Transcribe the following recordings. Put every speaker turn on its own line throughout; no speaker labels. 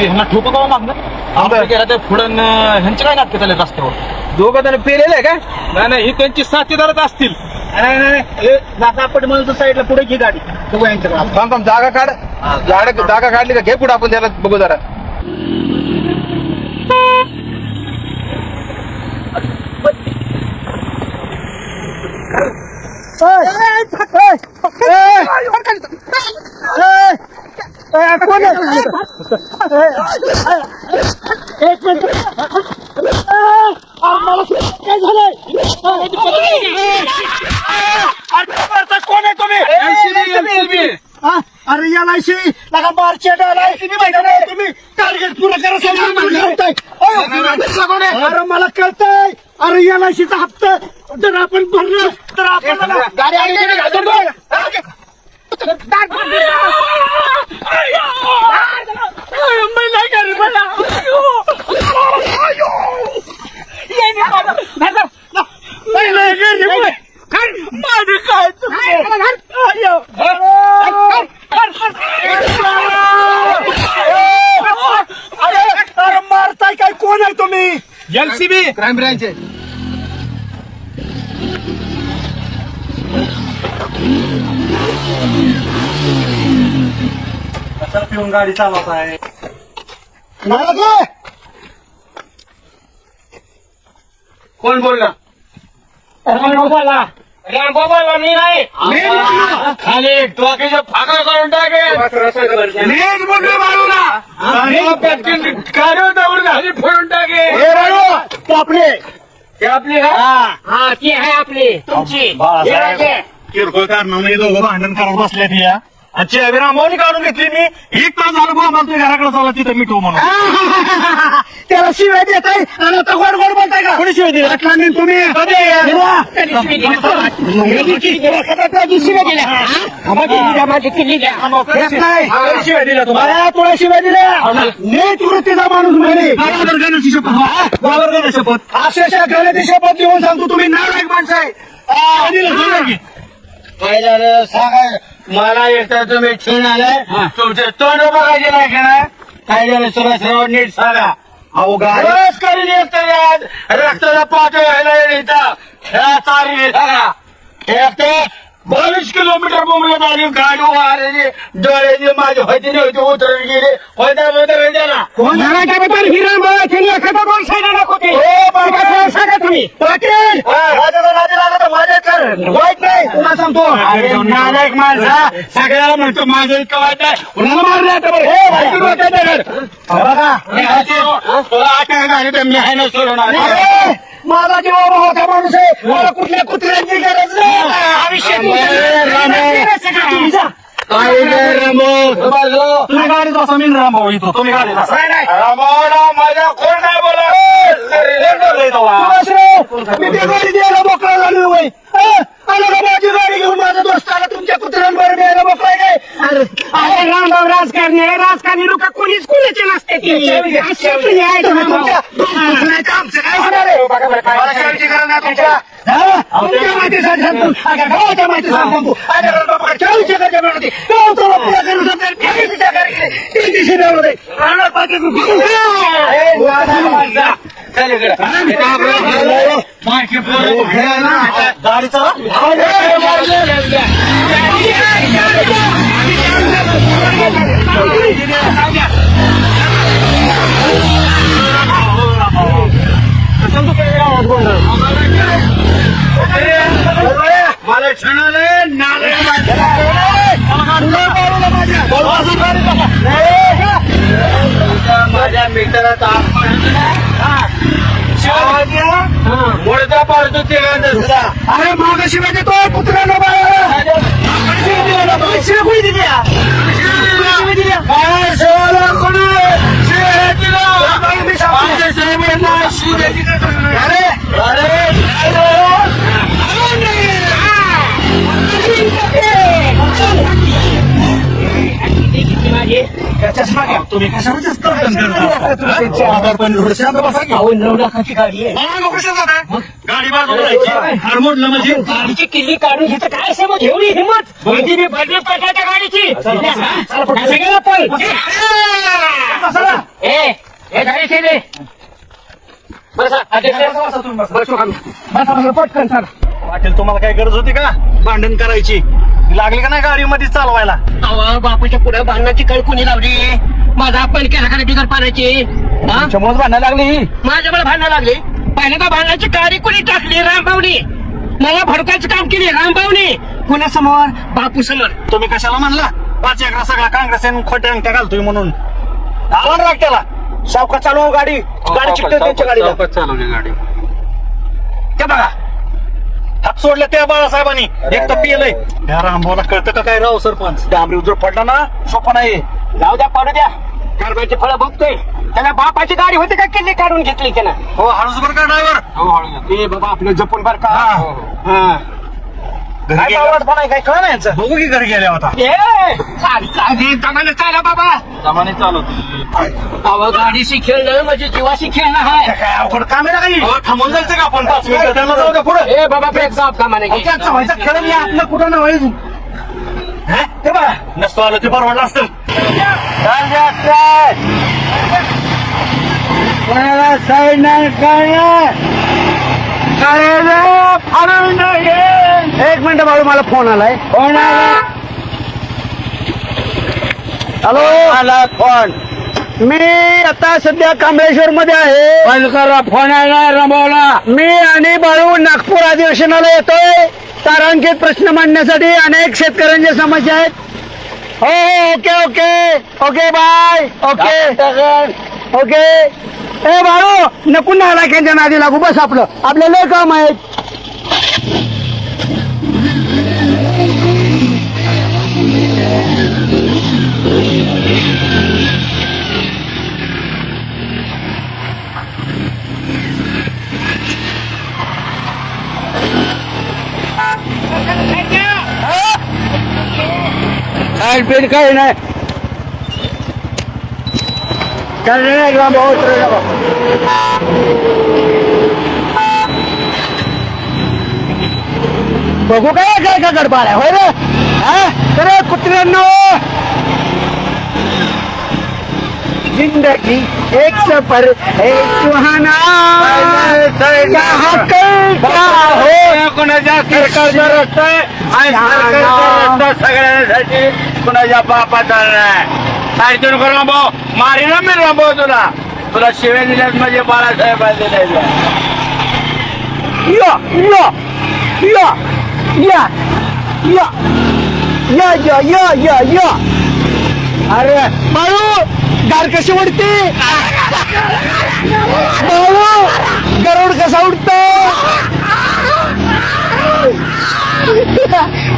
ह्यांना ठोकू का मागणं आमचं गेला तर पुढं ह्यांचे काय नाटकं चालले रस्त्यावर
दोघं जण पेलेले आहे का?
नाही नाही ही त्यांची साथीदारच असतील.
आपण साईडला पुढे घे गाडी बघू यांच्याकडे. थांब जागा काढ. जागा काढली का घे पुढे आपण त्याला बघू जरा.
काय झालंय? कोण आहे तुम्ही? अरे या लायशी लगा मार्चेट तुम्ही टार्गेट पुरा करा. अरे मला कळतंय. अरे या लायशीचा हप्ता जर आपण भरलं तर आपण गाडी मारताय काय? कोण आहे तुम्ही?
एलसीबी
क्राईम ब्रँच आहे.
पिऊन गाडी चालवत आहे.
कोण बोलला? रामबाबाला मी नाही खाली डोक्याच्या फाका करून टाकेल. खाली फोडून टाकेल. ते आपली
हा ती आहे आपली तुमची
किरकोळ कारणामध्ये दोघं भांडण करत बसल्यात या रामभाऊनी काढून घेतली. मी एक तास झालं बाबा तुझ्या घराकडे चालला तिथं मिठो म्हणून.
त्याला शिवाय देत आहे आणि आता गोड गोड बोलताय का?
कोणी शिवाय दिली?
तुम्ही
शिवाय दिला तुम्हाला?
तुला शिवाय दिल्या नीट वृत्तीचा माणूस म्हणे.
बाबर शपथ
अक्षरशः घराची शपथ घेऊन सांगतो तुम्ही नालायक माणसं आहे.
काय झालं सांगा मला. एकदा तुम्ही ठेवून आलाय तुमचे तोंड बघायचे नाही का ना? काय झालं सुभाषराव नीट सांगा. अहो गाडीच करून येत रक्ताचा पाठ व्हायला इथं चालली सांगा. एक 22 किलोमीटर मुंबईत आली गाडी वारायची डोळ्याची माझी होती नव्हती उतरून गेली होत्या उतरून गेला.
सांगा तुम्ही पाटील माझ्या कर वाईट नाही तुम्हाला सांगतो.
नालायक माणसा सगळ्याला म्हणतो माझं इतकं वाईट आहे कुणाला मारलं आता बरं?
बघा
तुला आठवण आली तर मी आहे ना सोडणार.
माझा जेव्हा भावाचा माणूस आहे मला कुठल्या कुत्र्यांची गरज नाही.
तुम्ही गाडीत बसा मी रामभाऊ येतो. तुम्ही गाडीत बसा. माझ्या कोण नाही बोला.
मी त्या गाडी द्यायला मोकळा झालो होय. माझी गाडी घेऊन माझा दोस्त आला तुमच्या कुत्र्यांवर द्यायला मोकळा काय? अरे रामभाऊ राजकारणी आहे. राजकारणी लोक कोणीच कोणाचे नसते. आमचं काय होणार आहे?
काळजी करा ना तुमच्या.
तुमच्या माहितीसाठी सांगतो. गावाच्या माहितीसाठी सांगतो.
गाडी चला. मला क्षणालय माझ्या मित्राचा मुळचा पाडतो ते
अरे माग शिवाय देतो कुत्र्याला शिवाय दिल्या चष्मा घ्या.
तुम्ही कशावर जास्त अडचण करता?
अहो, 9 लाखाची गाडी आहे.
गाडी बाजूला राहायची. हार मोडलं म्हणजे
गाडीची किल्ली काढून घेतं काय समज एवढी हिंमत म्हणजे मी बदली टाकायच्या गाडीची कसं गेलं पण हे गाडी केली पटकन सर.
पाटील तुम्हाला काय गरज होती का भांडण करायची? लागली का नाही गाडीमध्ये चालवायला?
अहो बापूच्या पुढे भांडणाची कळ कुणी लावली? माझा आपण केला का बिगर पाण्याची
समोर भांडायला लागली.
माझ्याकडे भांडणं लागली. पहिल्यांदा भांडणाची गाडी कुणी टाकली? रामभाऊनी. मला भडकायचं काम केली रामभाऊनी. कुणासमोर? बापू समोर.
तुम्ही कशाला म्हणला 5 एकरा सगळा काँग्रेस खोट्या अंगठ्या घालतोय म्हणून? आला राग त्याला.
सावकाश चालव गाडी. गाडी चिकटते त्यांच्या गाडीला.
चालवली गाडी.
ते बघा हात सोडले त्या बाळासाहेबांनी. एक तर पियलंय. या रामभाऊला कळतं का काय राव सरपंच? डांबरी उजर पडला ना सोपा नाही.
जाऊ द्या पडू द्या. कारभारची फळं बघतोय. त्याला बापाची गाडी होती का किल्ली काढून घेतली त्यानं?
हो हळूच बरं का ड्रायव्हर.
ए बाबा आपलं जपून बर का.
काय बावळटपणा आहे, काय कळ नाही यांचं. बघू की घरी गेल्या होता.
कमाने चाला बाबा.
सामाने चालवतो.
अहो गाडी शिखेल म्हणजे जीवाशी खेळणं आहे.
काय अवघड काम आहे ना काही? थांबून जायचं का आपण 5 मिनिटं? त्यांना जाऊ द्या पुढे.
ए बाबा ब्रेक साफ कामाने घे.
त्याचा व्हायचा खेळ मी आपलं कुठं ना व्हायचं. ते बघा नसतो आलं ते परवडलं असतं. साईड नाही एक मिनिट बाळू मला फोन आलाय. फोन आला. हॅलो आला फोन. मी आता सध्या कांबळेश्वर मध्ये आहे. बंद करा फोन आला रमवला. मी आणि बाळू नागपूर अधिवेशनाला येतोय. तारांकित प्रश्न मांडण्यासाठी अनेक शेतकऱ्यांच्या समस्या आहेत. हो okay okay okay bye okay okay. ए बाळू नको नालायकांच्या नादी लागू. बस आपलं लय काम आहे. साईड पेन काही नाही. बघू काय काय का गडबड आहे होय रे. अरे कुत्र्यांनो जिंदगी एक सफर एक सुहाना यहाँ कल क्या हो. कोणाच्या सरकारचा रस्ता आहे आणि सरकारचा रस्ता सगळ्यांसाठी कोणाच्या बापाचा नाही. सायकल करून रामभाऊ मारी ना मी रामभाऊ तुला शिव्या दिल्यात म्हणजे बाळासाहेबांनी दिल्या. या या या या या या या या या या. अरे बाळू गार कशी उडते? बाळू गरुड कसा उडतो?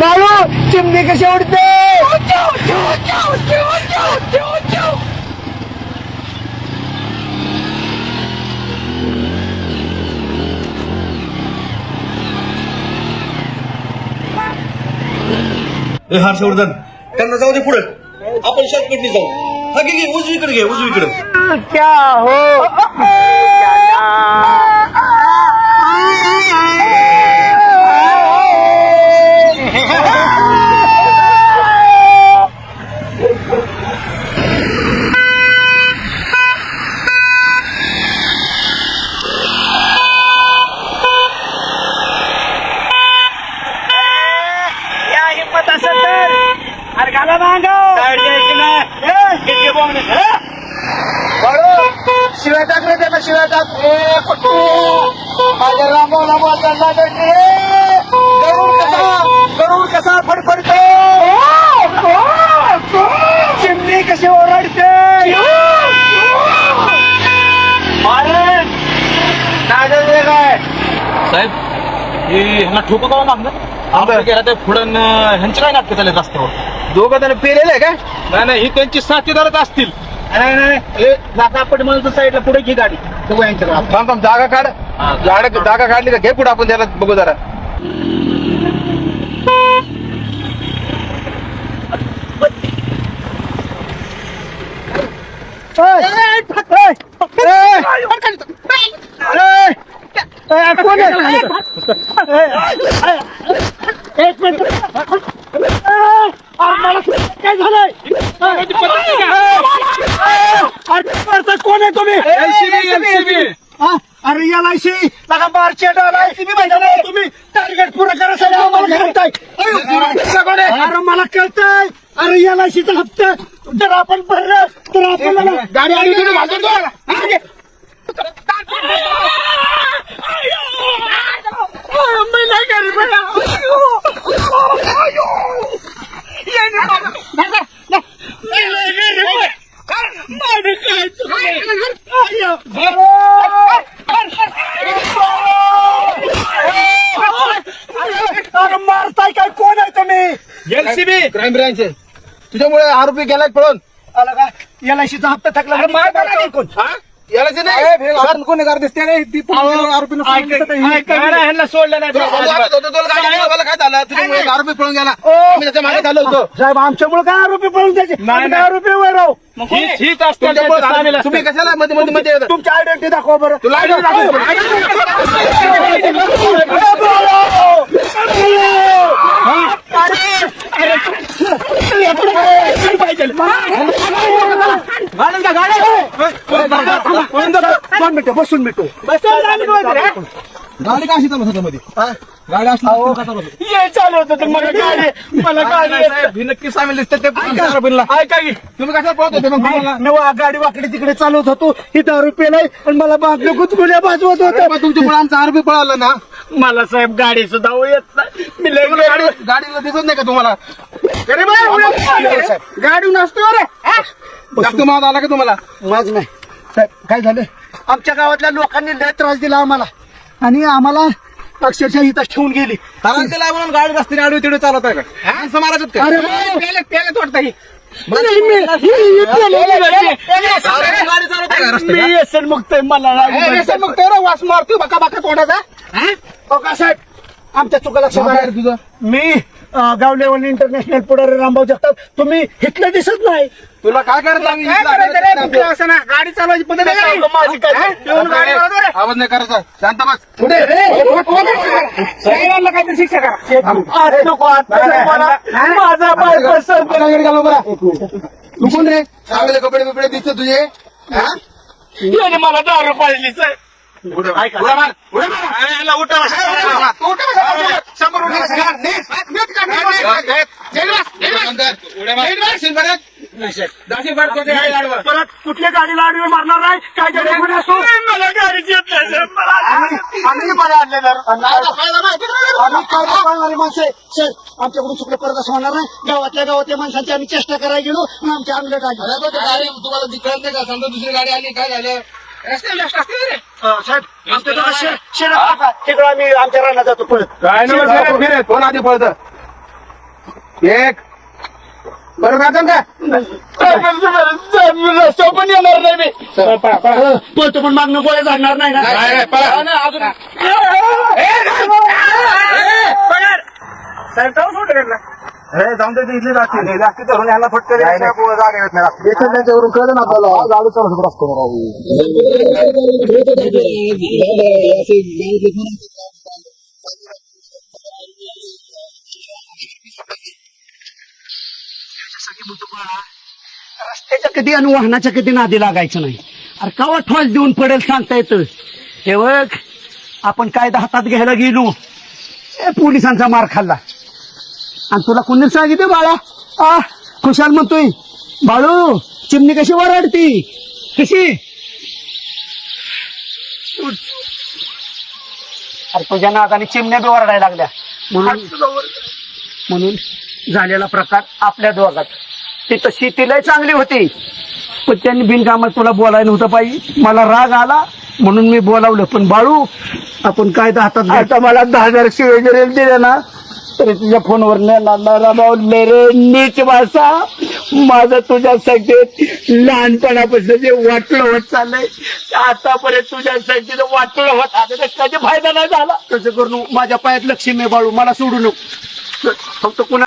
बाळू चिमणी कशी उडते?
हर्षवर्धन त्यांना जाऊ दे पुढे. आपण शॉर्टकटने जाऊ. हा घे उजवीकडे घे उजवीकडे.
क्या हो हिंमत असेल तर अरे घाला मांगाव.
शिवाय टाकले त्याला शिवाय टाक. माझ्या रामभाऊला बोलताना गरुड कसा फडफडतो. चिमणी कशी ओरडते. काय
साहेब हे ह्यांना ठोकं का मागणं? आपण गेला ते पुढं ह्यांचे काय नाटकं चालत रस्त्यावर?
दोघं त्याला पेलेलं आहे का?
नाही ही त्यांची साथीदारच असतील.
नाही आपण म्हणतो साईडला पुढे घे गाडी. बघू यांच्याकडे.
थांब जागा काढ. जागा काढली का घे पुढे आपण त्याला बघू जरा.
कोण आहे? एक मिनिट काय झालंय? कोण आहे तुम्ही? अरे LIC लगा मार्चेट आलाय तुम्ही टार्गेट पुरा करायसाठी आम्हाला करताय. अरे मला कळतंय. अरे LICचा हप्ता जर आपण भरलं तर आपल्याला गाडी आली तुम्ही मारताय काय? कोण आहे तुम्ही?
LCB क्राईम ब्रांच तुझ्यामुळे आरोपी गेलाय पळून.
आला का? LICचा हप्ता थकला कोण?
LIC नाही गुन्हेगार दिसते रे ती आरोपी
सोडलं नाही.
काय झालं तुझ्यामुळे आरोपी पळून गेला. मी त्याच्या मागे झालो होतो.
साहेब आमच्यामुळे काय आरोपी पळून द्यायचे? काय आरोपी वर राहू?
तुम्ही कशाला मध्ये मध्ये मध्ये येता?
तुमची आयडेंटिटी दाखवा बरं.
तुला
दोन मिनिटं बसून भेटू.
गाडी कशी चालवत होता मध्ये गाडी
ये चालू होतं मला गाडी
असली नक्की सामील दिसते ते
ऐका की
तुम्ही कशाला पळत होते मग तुम्हाला?
नवा गाडी वाकडी तिकडे चालवत होतो. ही दारू पेलाय आणि मला बाजू गुदगुल्या बाजवत होत.
तुमच्या आमचा आरोपी पळाला ना.
मला साहेब गाडी सुद्धा येत नाही. मी लय
गाडीला दिसत नाही का तुम्हाला?
गाडी नसतो रे.
जास्त मात आला का तुम्हाला?
माझ नाही साहेब. काय झालं? आमच्या गावातल्या लोकांनी लय त्रास दिला आम्हाला आणि आम्हाला अक्षरशः इथं ठेवून गेली.
म्हणून गाडी रस्त्याने आडवी तिडे चालवत आहे का? समाराजत का?
अरे
पेलेत वाटतं ही
गाडी चालवत मुक्त मला
मग वास मारतो बका बका तोंडाचा.
का साहेब आमच्या चुका लक्षात आल्या.
तुझं
मी गाव लेवल इंटरनॅशनल पुढारी रामभाऊ जगताप. तुम्ही इथलं दिसत नाही.
तुला काय करायचं?
असं ना गाडी चालवायची पद्धत
आवाज नाही करायचा. शांत बस.
काहीतरी शिक्षा करा. माझा पाय
तू कोण रे? चांगले कपडे बिपडे दिसते तुझे.
मला दारू पाहिली साहेब.
उड्या मार.
परत कुठल्या गाडीला आडवे मारणार नाही. काय गाडी असतो मला गाडीची येत नाही साहेब. आम्ही मला आणले माणसे सर आमच्याकडून चुकलं परत असं होणार नाही. गावातल्या माणसांची आम्ही चेष्टा करायला गेलो आणि आमच्या अंगलट आली.
तुम्हाला कळत नाही का? समजा दुसरी गाडी आली काय झालं?
साहेब आमच्या शेतात तिकडं आम्ही आमच्या रानात जातो पळत.
काय कोण आधी पळत? एक बरं जातं का?
रस्ता पण येणार नाही मी. पळतो पण मागणं गोळ्या झाडणार नाही ना. साहेब जाऊ सोडलं
जाऊन दे इथली जास्ती धरून याला फटके त्याच्यावरून कळलं ना आपल्याला गाडी चालवत रस्ता
रस्त्याच्या कधी आणि वाहनाच्या कधी नादी लागायचं नाही. अरे कावा ठोस देऊन पडेल सांगता येतं. हे बघ आपण कायदा हातात घ्यायला गेलो पोलिसांचा मार खाल्ला आणि तुला कोणी सांगितलं बाळा? खुशाल म्हणतोय बाळू चिमणी कशी वरडती कशी? अरे तुझ्या नादाने चिमण्या बी वरडायला लागल्या म्हणून झालेला प्रकार आपल्या दोघात. ती तशी तिला चांगली होती पण त्यांनी बिनकामात तुला बोलायला नव्हतं पाहिजे. मला राग आला म्हणून मी बोलावलं. पण बाळू आपण कायदा हातात आता मला 10,000 शिवाय जरी दिले ना तरी तुझ्या फोनवर रामावले रे नीच भाषा. माझं तुझ्या संगतीत लहानपणापासून जे वाटलं होत चाललंय आतापर्यंत तुझ्या संगतीत वाटलं होत आता कधी फायदा नाही झाला. तसं करू माझ्या पायात लक्ष्मी बाळू मला सोडू नको. फक्त कुणा